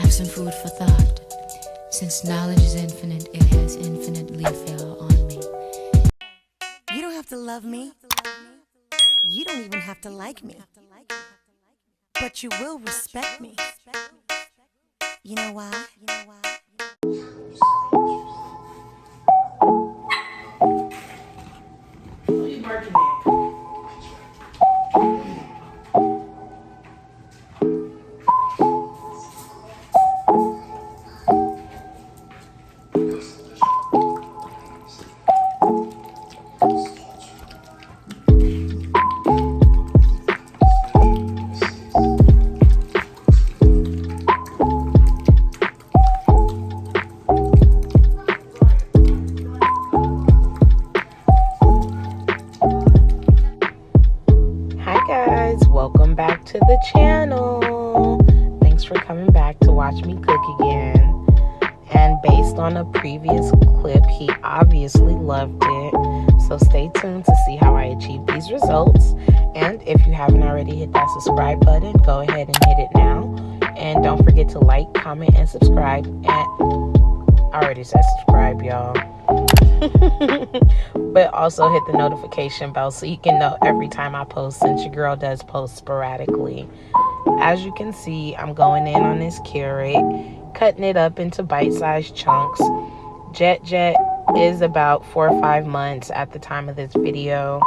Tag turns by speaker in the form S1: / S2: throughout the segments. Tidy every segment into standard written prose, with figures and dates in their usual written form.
S1: Have some food for thought. Since knowledge is infinite, it has infinitely fell on me.
S2: You don't have to love me. You don't even have to like me. But you will respect me. You know why?
S3: Welcome back to the channel. Thanks for coming back to watch me cook again. And based on a previous clip, he obviously loved it. So stay tuned to see how I achieve these results. And if you haven't already hit that subscribe button, go ahead and hit it now. And don't forget to like, comment, and subscribe. And I already said subscribe, y'all. But also hit the notification bell so you can know every time I post, since your girl does post sporadically. As you can see, I'm going in on this carrot, cutting it up into bite-sized chunks. Jet is about 4 or 5 months at the time of this video,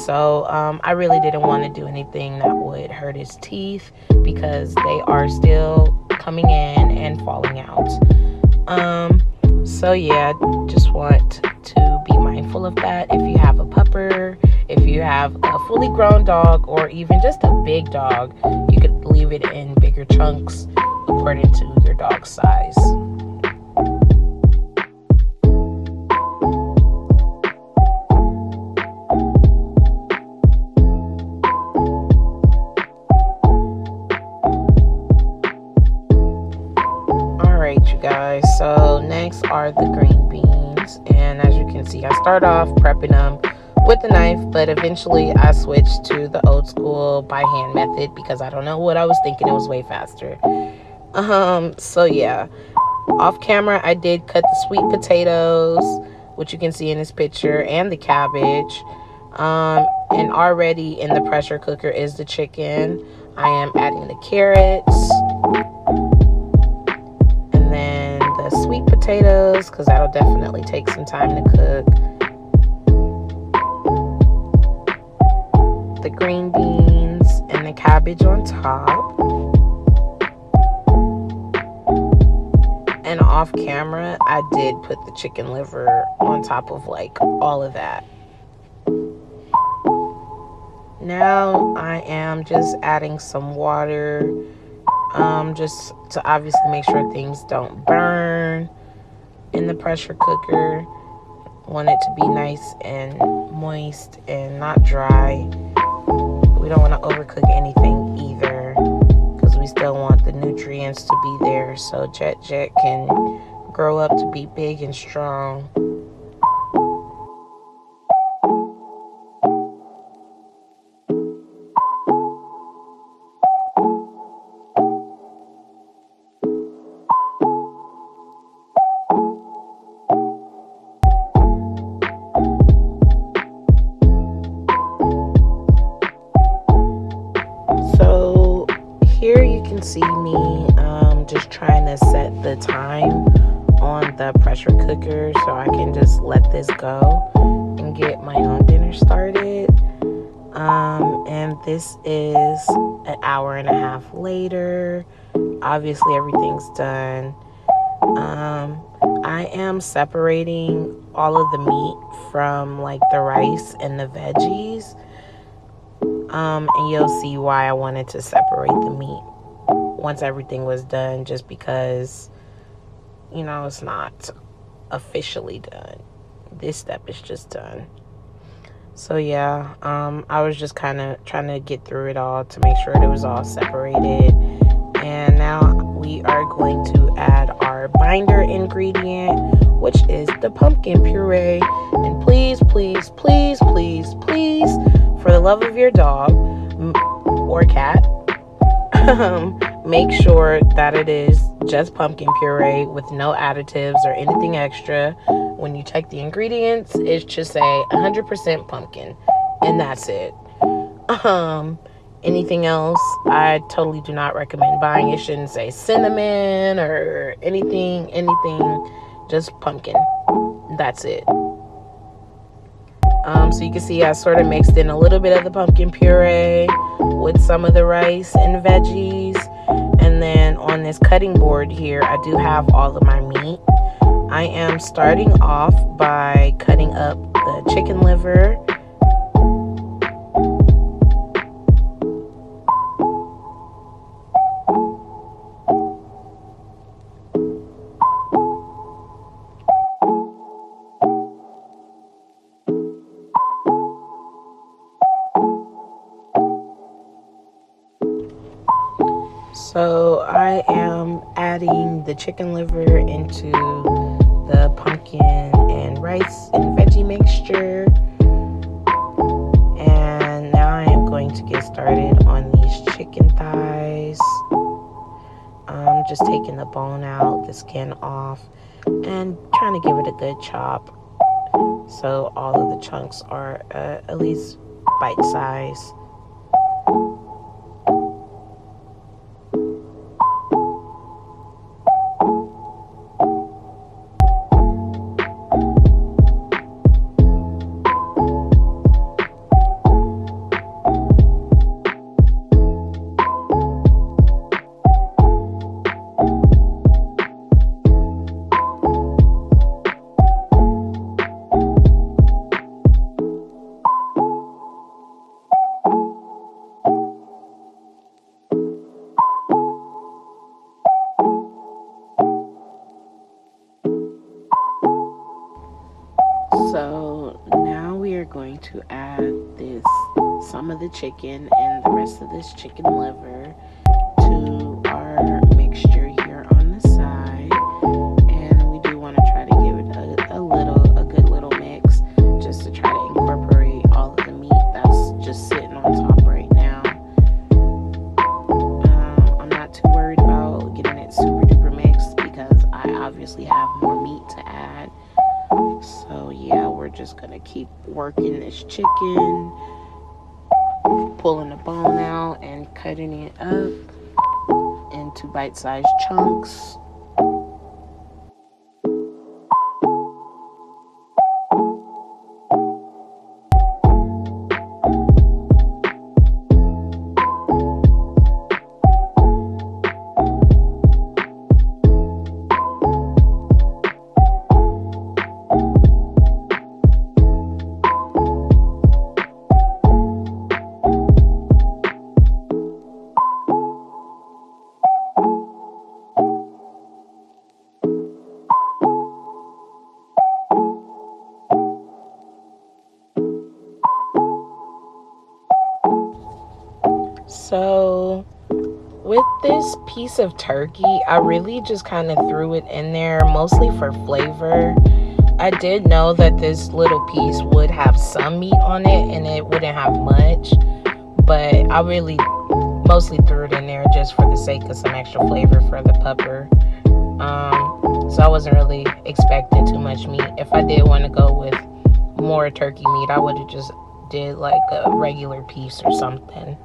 S3: so I really didn't want to do anything that would hurt his teeth because they are still coming in and falling out. So yeah, just want to be mindful of that. If you have a pupper, if you have a fully grown dog, or even just a big dog, you could leave it in bigger chunks according to your dog's size. Alright, you guys, so next are the green beans, and as you can see, I start off prepping them with a knife, but eventually I switched to the old school by hand method because I don't know what I was thinking, it was way faster. So yeah, off camera I did cut the sweet potatoes, which you can see in this picture, and the cabbage. And already in the pressure cooker is the chicken. I am adding the carrots, and then the sweet potatoes, because that'll definitely take some time to cook. The green beans and the cabbage on top. And off camera, I did put the chicken liver on top of like all of that. Now I am just adding some water, just to obviously make sure things don't burn in the pressure cooker. Want it to be nice and moist and not dry. We don't want to overcook anything either, because we still want the nutrients to be there so Jet can grow up to be big and strong. Here you can see me just trying to set the time on the pressure cooker so I can just let this go and get my own dinner started. And this is an hour and a half later. Obviously everything's done. I am separating all of the meat from like the rice and the veggies. And you'll see why I wanted to separate the meat once everything was done, just because, you know, it's not officially done. This step is just done. So yeah, I was just kind of trying to get through it all to make sure it was all separated. And now we are going to add our binder ingredient, which is the pumpkin puree. And please, please, please, please, please, for the love of your dog or cat, make sure that it is just pumpkin puree with no additives or anything extra. When you check the ingredients, it should say 100% pumpkin, and that's it. Anything else, I totally do not recommend buying. It shouldn't say cinnamon or anything, just pumpkin. That's it. So you can see I sort of mixed in a little bit of the pumpkin puree with some of the rice and veggies. And then on this cutting board here, I do have all of my meat. I am starting off by cutting up the chicken liver. So I am adding the chicken liver into the pumpkin and rice and veggie mixture. And now I am going to get started on these chicken thighs. I'm just taking the bone out, the skin off, and trying to give it a good chop. So all of the chunks are at least bite size. So now we are going to add some of the chicken and the rest of this chicken liver to our mixture here on the side. And we do want to try to give it a good little mix, just to try to incorporate all of the meat that's just sitting on top right now. I'm not too worried about getting it super duper mixed because I obviously have more meat to add. So yeah, we're just gonna keep working this chicken, pulling the bone out and cutting it up into bite-sized chunks. So with this piece of turkey, I really just kind of threw it in there mostly for flavor. I did know that this little piece would have some meat on it and it wouldn't have much, but I really mostly threw it in there just for the sake of some extra flavor for the pupper. So I wasn't really expecting too much meat. If I did want to go with more turkey meat, I would have just did like a regular piece or something.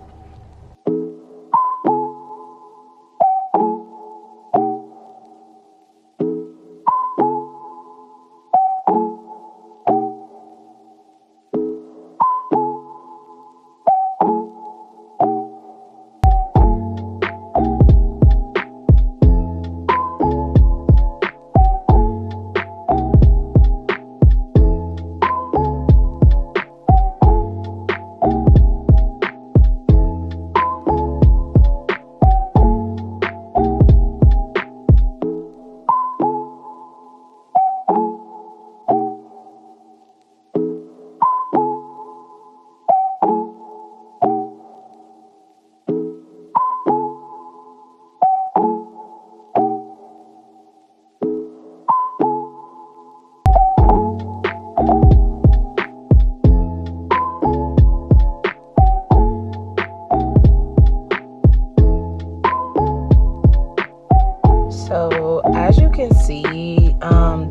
S3: So as you can see,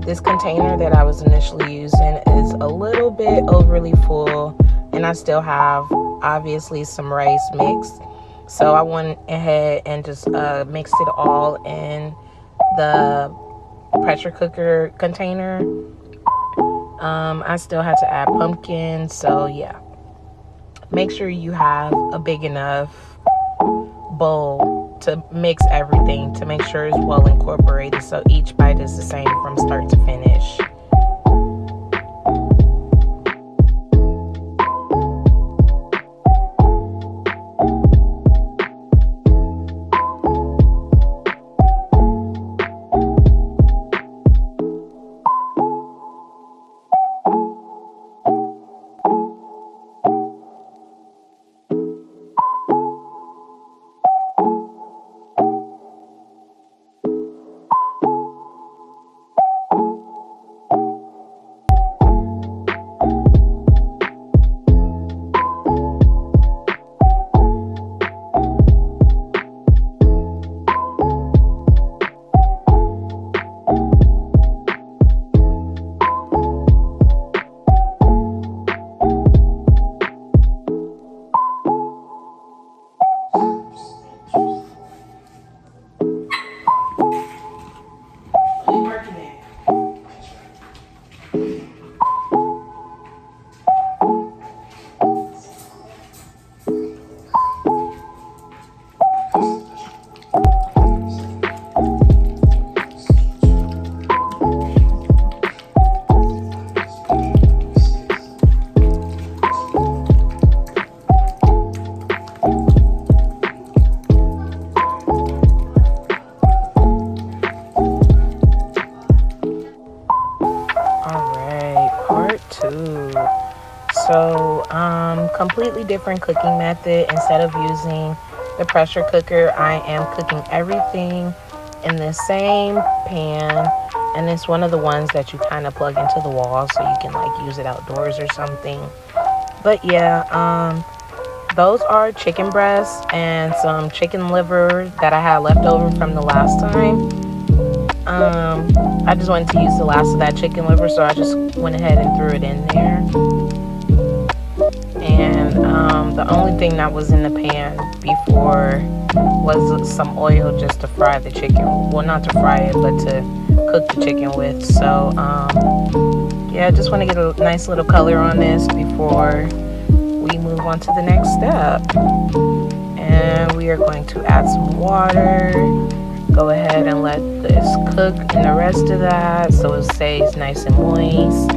S3: this container that I was initially using is a little bit overly full, and I still have obviously some rice mixed. So I went ahead and just mixed it all in the pressure cooker container. I still had to add pumpkin, so yeah. Make sure you have a big enough bowl to mix everything to make sure it's well incorporated, so each bite is the same from start to finish. So completely different cooking method. Instead of using the pressure cooker, I am cooking everything in the same pan, and it's one of the ones that you kind of plug into the wall so you can like use it outdoors or something. But yeah, those are chicken breasts and some chicken liver that I had left over from the last time. I just wanted to use the last of that chicken liver, so I just went ahead and threw it in there. And the only thing that was in the pan before was some oil just to fry the chicken. Well, not to fry it, but to cook the chicken with. So yeah, I just want to get a nice little color on this before we move on to the next step. And we are going to add some water. Go ahead and let this cook in the rest of that so it stays nice and moist.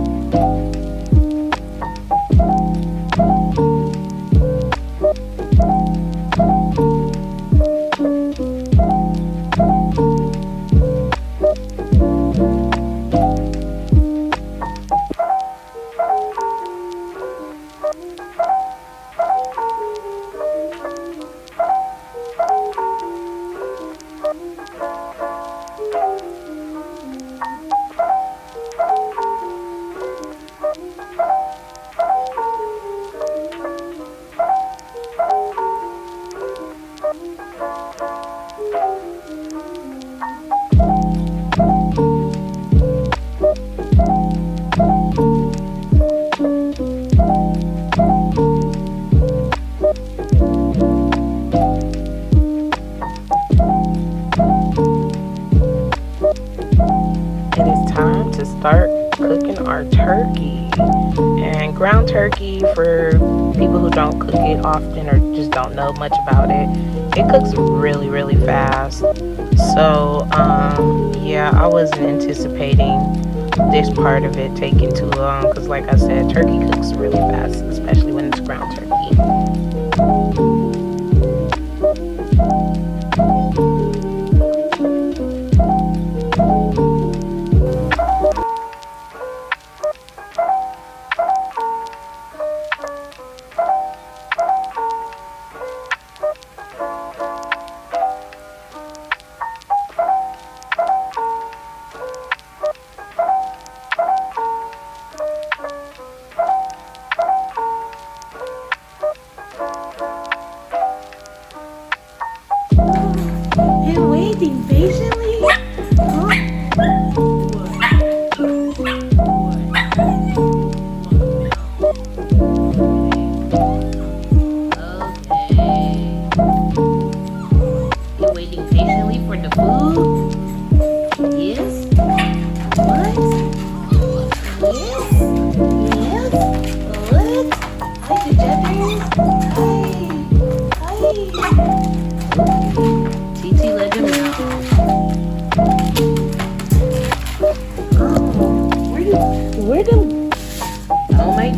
S3: Start cooking our turkey. And ground turkey, for people who don't cook it often or just don't know much about it, it cooks really, really fast. So yeah, I wasn't anticipating this part of it taking too long, because like I said, turkey cooks really fast, especially when it's ground turkey.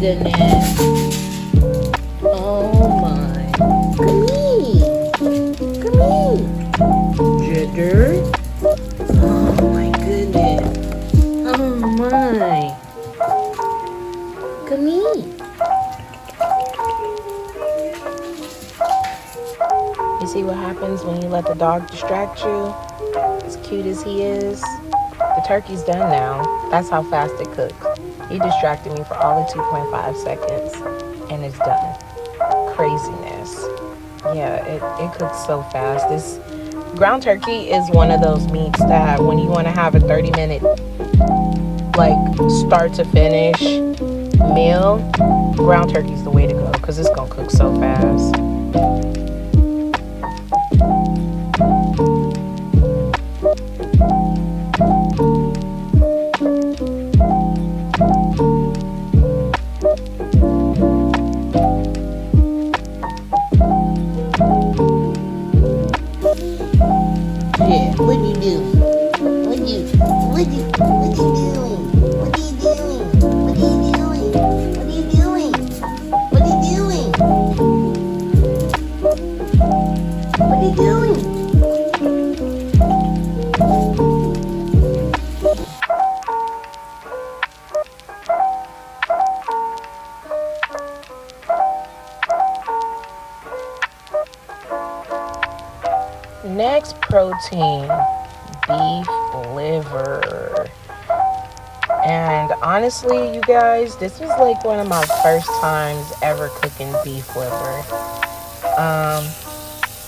S3: goodness. Oh my. Come here. Come here. Jitter. Oh my goodness. Oh my. Come here. You see what happens when you let the dog distract you? As cute as he is, the turkey's done now. That's how fast it cooks. He distracted me for all of 2.5 seconds, and it's done. Craziness. Yeah, it cooks so fast. This ground turkey is one of those meats that when you want to have a 30-minute, like, start to finish meal, ground turkey's the way to go because it's going to cook so fast. Next protein, beef liver. And honestly, you guys, this was like one of my first times ever cooking beef liver.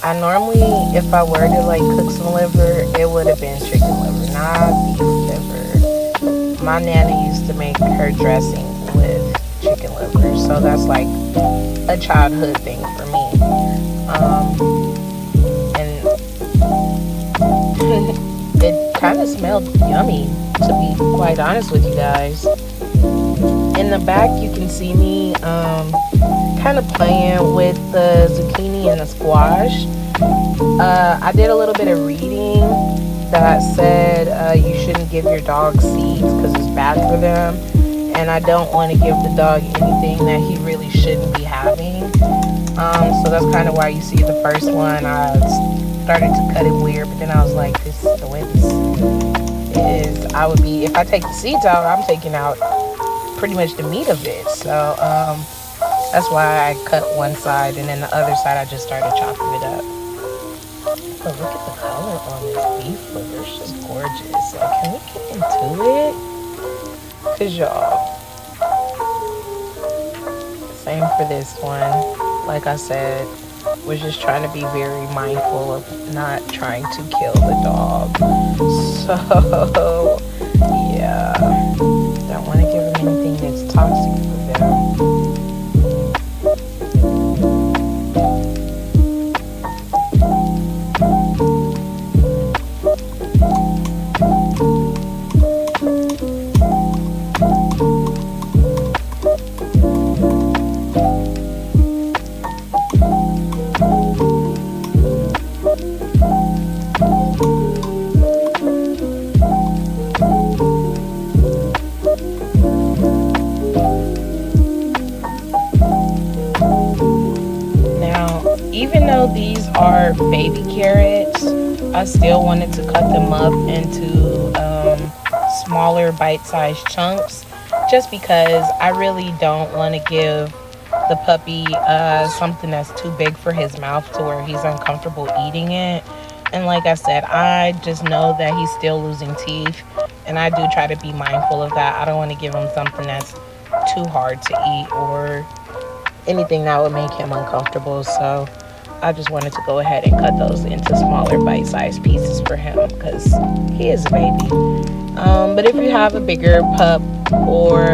S3: I normally, if I were to like cook some liver, it would have been chicken liver, not beef liver. My nana used to make her dressing with chicken liver, so that's like a childhood thing for me. It kind of smelled yummy, to be quite honest with you guys. In the back, you can see me kind of playing with the zucchini and the squash. I did a little bit of reading that said you shouldn't give your dog seeds because it's bad for them. And I don't want to give the dog anything that he really shouldn't be having. So that's kind of why you see the first one. I started to cut it weird, but then I was like, this is the way this is. I would be, if I take the seeds out, I'm taking out pretty much the meat of it. So that's why I cut one side, and then the other side I just started chopping it up. But look at the color on this beef liver. It's just gorgeous. So can we get into it? Cause y'all, same for this one. Like I said, we're just trying to be very mindful of not trying to kill the dog. So, yeah. Don't want to give them anything that's toxic for them. Even though these are baby carrots, I still wanted to cut them up into smaller bite-sized chunks just because I really don't want to give the puppy something that's too big for his mouth to where he's uncomfortable eating it. And like I said, I just know that he's still losing teeth, and I do try to be mindful of that. I don't want to give him something that's too hard to eat or anything that would make him uncomfortable. So I just wanted to go ahead and cut those into smaller bite-sized pieces for him because he is a baby. But if you have a bigger pup or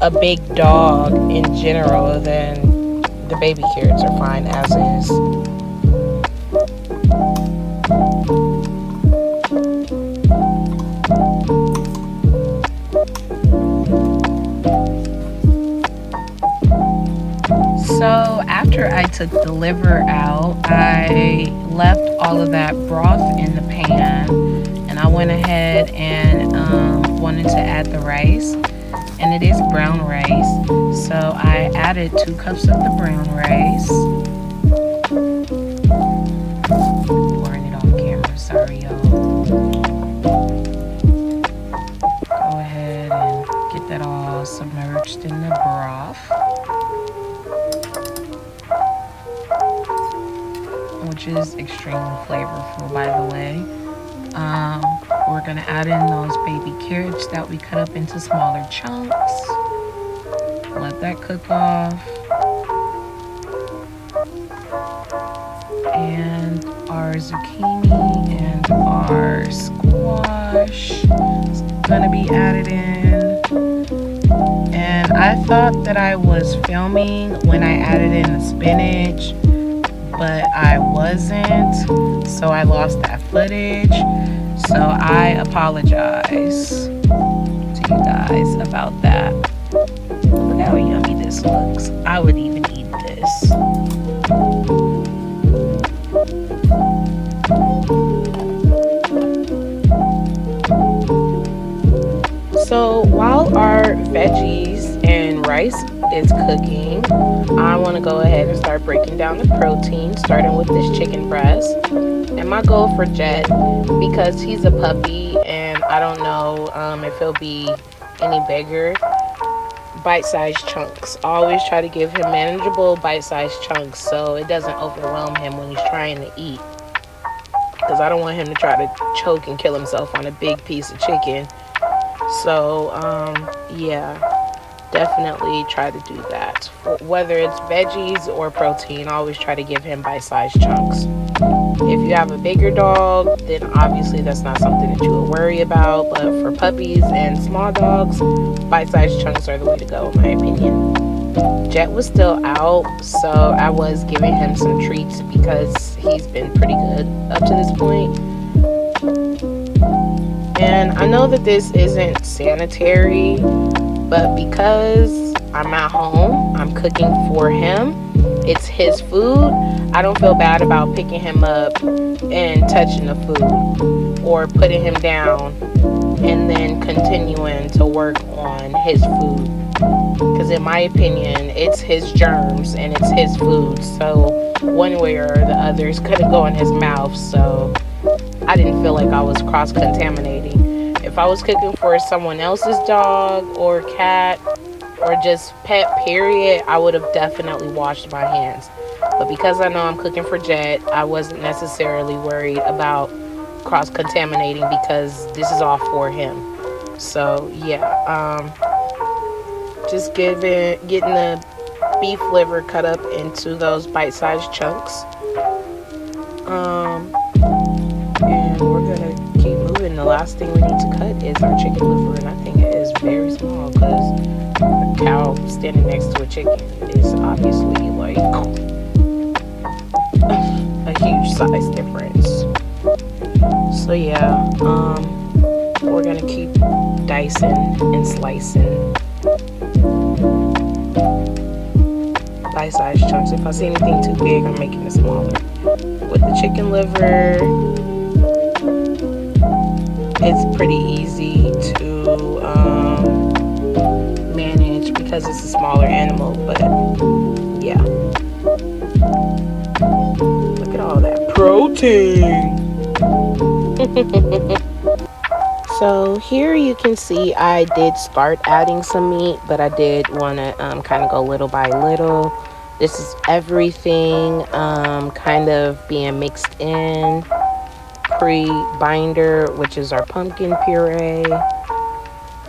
S3: a big dog in general, then the baby carrots are fine as is. So after I took the liver out, I left all of that broth in the pan, and I went ahead and wanted to add the rice. and it is brown rice. So I added 2 cups of the brown rice. Pouring it off camera, sorry y'all. Go ahead and get that all submerged in the broth, which is extremely flavorful, by the way. We're gonna add in those baby carrots that we cut up into smaller chunks. Let that cook off. And our zucchini and our squash is gonna be added in. And I thought that I was filming when I added in the spinach, but I wasn't, so I lost that footage. So I apologize to you guys about that. Look how yummy this looks. I would even eat this. So while our veggies and rice is cooking, I want to go ahead and start breaking down the protein, starting with this chicken breast. And my goal for Jet, because he's a puppy and I don't know if he'll be any bigger, bite-sized chunks. I always try to give him manageable bite-sized chunks so it doesn't overwhelm him when he's trying to eat, because I don't want him to try to choke and kill himself on a big piece of chicken. So yeah, definitely try to do that. Whether it's veggies or protein, I always try to give him bite-sized chunks. If you have a bigger dog, then obviously that's not something that you will worry about. But for puppies and small dogs, bite-sized chunks are the way to go, in my opinion. Jet was still out, so I was giving him some treats because he's been pretty good up to this point. And I know that this isn't sanitary, but because I'm at home, I'm cooking for him. It's his food. I don't feel bad about picking him up and touching the food or putting him down and then continuing to work on his food. Because in my opinion, it's his germs and it's his food. So one way or the other, it's going to go in his mouth. So I didn't feel like I was cross-contaminating. If I was cooking for someone else's dog or cat or just pet period, I would have definitely washed my hands. But because I know I'm cooking for Jet, I wasn't necessarily worried about cross-contaminating because this is all for him. So yeah, just getting the beef liver cut up into those bite-sized chunks. And we're gonna keep moving. The last thing we need to cut is our chicken liver, and I think it is very small because a cow standing next to a chicken is obviously like a huge size difference. So yeah, we're gonna keep dicing and slicing bite-sized chunks. If I see anything too big, I'm making it smaller. With the chicken liver, it's pretty easy to manage because it's a smaller animal, but yeah. Look at all that protein. So here you can see I did start adding some meat, but I did want to kind of go little by little. This is everything kind of being mixed in. Pre-binder, which is our pumpkin puree.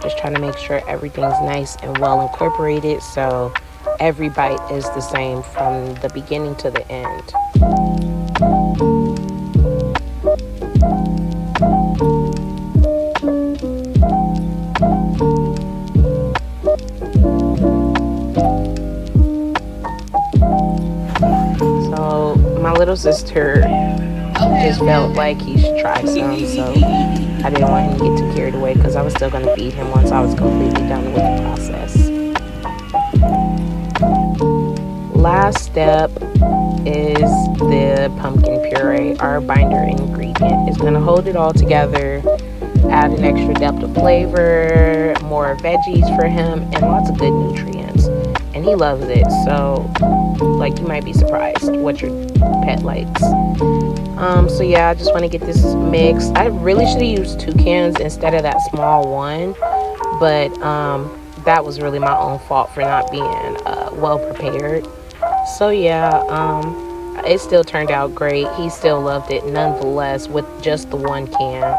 S3: Just trying to make sure everything's nice and well incorporated so every bite is the same from the beginning to the end. So my little sister just felt like he should try some, so I didn't want him to get too carried away because I was still going to feed him once I was completely done with the process. Last step is the pumpkin puree, our binder ingredient. It's going to hold it all together add an extra depth of flavor, more veggies for him, and lots of good nutrients. And he loves it. So, like, you might be surprised what your pet likes. So yeah, I just want to get this mixed. I really should have used 2 cans instead of that small one, but that was really my own fault for not being well prepared. So yeah, it still turned out great. He still loved it nonetheless with just the 1 can.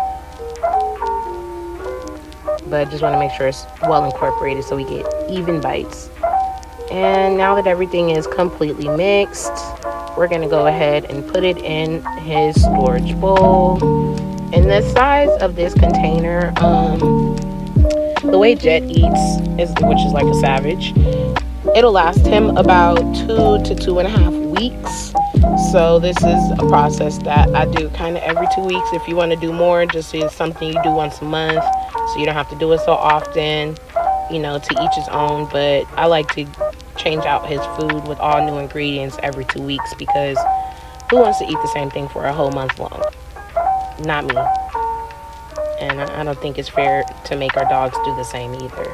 S3: But just want to make sure it's well incorporated so we get even bites. And now that everything is completely mixed, we're going to go ahead and put it in his storage bowl. And the size of this container, the way Jet eats, which is like a savage, it'll last him about 2 to 2.5 weeks. So this is a process that I do kind of every 2 weeks. If you want to do more, just is something you do once a month, so you don't have to do it so often, you know, to each his own. But I like to change out his food with all new ingredients every 2 weeks, because who wants to eat the same thing for a whole month long? Not me. And I don't think it's fair to make our dogs do the same either.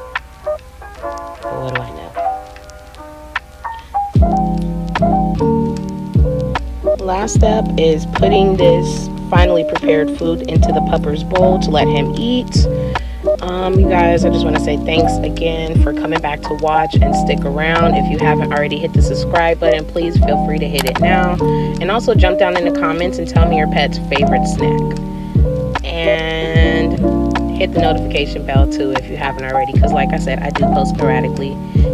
S3: But what do I know? Last step is putting this finally prepared food into the pupper's bowl to let him eat. You guys, I just want to say thanks again for coming back to watch and stick around. If you haven't already hit the subscribe button, please feel free to hit it now. And also jump down in the comments and tell me your pet's favorite snack. And hit the notification bell too if you haven't already, because like I said, I do post sporadically.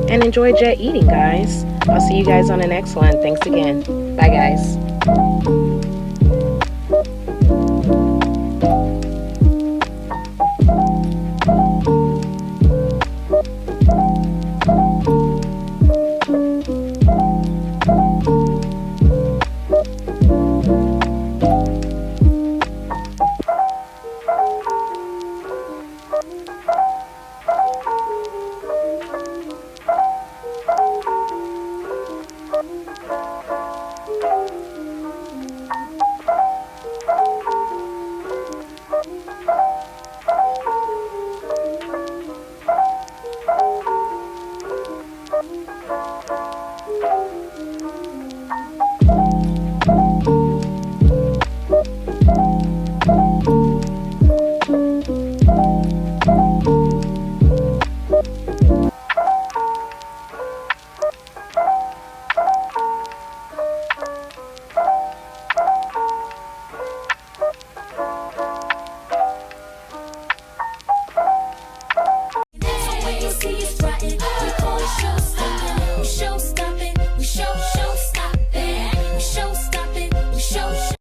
S3: And enjoy Jet eating, guys. I'll see you guys on the next one. Thanks again. Bye, guys.